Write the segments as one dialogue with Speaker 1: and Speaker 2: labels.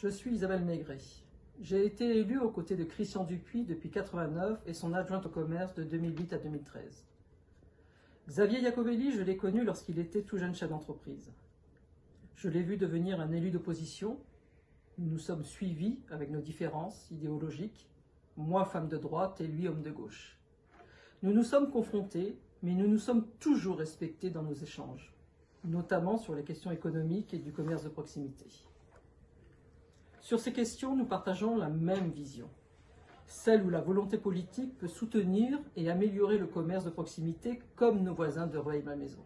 Speaker 1: Je suis Isabelle Maigret. J'ai été élue aux côtés de Christian Dupuis depuis 1989 et son adjointe au commerce de 2008 à 2013. Xavier Iacovelli, je l'ai connu lorsqu'il était tout jeune chef d'entreprise. Je l'ai vu devenir un élu d'opposition. Nous nous sommes suivis avec nos différences idéologiques, moi femme de droite et lui homme de gauche. Nous nous sommes confrontés, mais nous nous sommes toujours respectés dans nos échanges, notamment sur les questions économiques et du commerce de proximité. Sur ces questions, nous partageons la même vision, celle où la volonté politique peut soutenir et améliorer le commerce de proximité comme nos voisins de Rueil-Malmaison.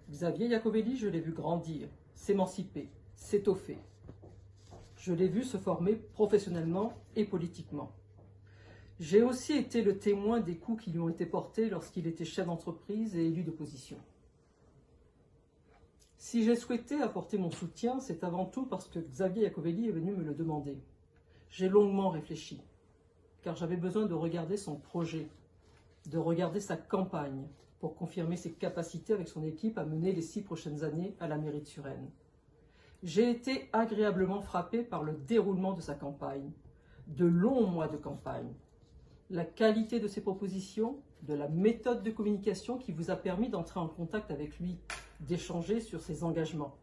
Speaker 1: Xavier Iacovelli, je l'ai vu grandir, s'émanciper, s'étoffer. Je l'ai vu se former professionnellement et politiquement. J'ai aussi été le témoin des coups qui lui ont été portés lorsqu'il était chef d'entreprise et élu d'opposition. Si j'ai souhaité apporter mon soutien, c'est avant tout parce que Xavier Iacovelli est venu me le demander. J'ai longuement réfléchi, car j'avais besoin de regarder son projet, de regarder sa campagne, pour confirmer ses capacités avec son équipe à mener les 6 prochaines années à la mairie de Suresnes. J'ai été agréablement frappé par le déroulement de sa campagne, de longs mois de campagne, la qualité de ses propositions, de la méthode de communication qui vous a permis d'entrer en contact avec lui, d'échanger sur ses engagements.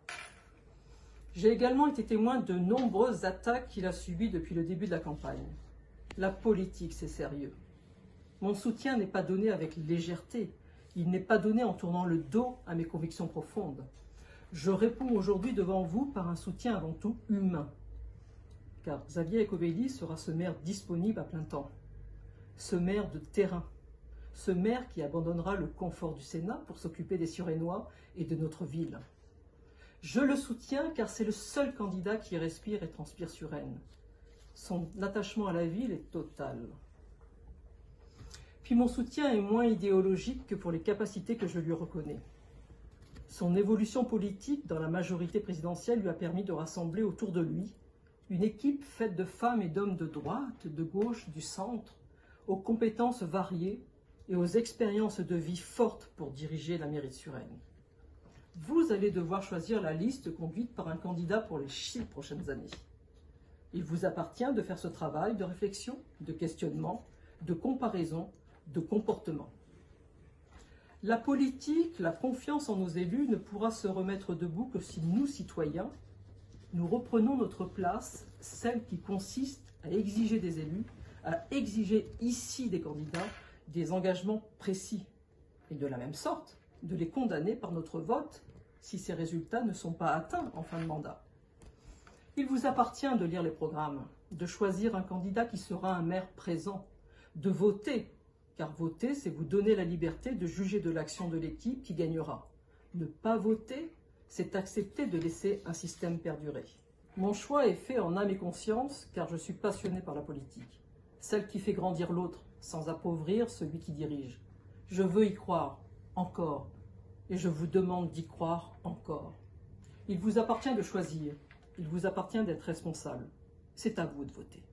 Speaker 1: J'ai également été témoin de nombreuses attaques qu'il a subies depuis le début de la campagne. La politique, c'est sérieux. Mon soutien n'est pas donné avec légèreté, il n'est pas donné en tournant le dos à mes convictions profondes. Je réponds aujourd'hui devant vous par un soutien avant tout humain, car Xavier Iacovelli sera ce maire disponible à plein temps, ce maire de terrain, ce maire qui abandonnera le confort du Sénat pour s'occuper des Suresnois et de notre ville. Je le soutiens car c'est le seul candidat qui respire et transpire Suresnes. Son attachement à la ville est total. Puis mon soutien est moins idéologique que pour les capacités que je lui reconnais. Son évolution politique dans la majorité présidentielle lui a permis de rassembler autour de lui une équipe faite de femmes et d'hommes de droite, de gauche, du centre, aux compétences variées et aux expériences de vie fortes pour diriger la mairie de Suresnes. Vous allez devoir choisir la liste conduite par un candidat pour les 6 prochaines années. Il vous appartient de faire ce travail de réflexion, de questionnement, de comparaison, de comportement. La politique, la confiance en nos élus ne pourra se remettre debout que si nous, citoyens, nous reprenons notre place, celle qui consiste à exiger des élus, à exiger ici des candidats des engagements précis et de la même sorte, de les condamner par notre vote si ces résultats ne sont pas atteints en fin de mandat. Il vous appartient de lire les programmes, de choisir un candidat qui sera un maire présent, de voter, car voter, c'est vous donner la liberté de juger de l'action de l'équipe qui gagnera. Ne pas voter, c'est accepter de laisser un système perdurer. Mon choix est fait en âme et conscience, car je suis passionné par la politique, celle qui fait grandir l'autre, sans appauvrir celui qui dirige. Je veux y croire, encore, et je vous demande d'y croire encore. Il vous appartient de choisir, il vous appartient d'être responsable. C'est à vous de voter.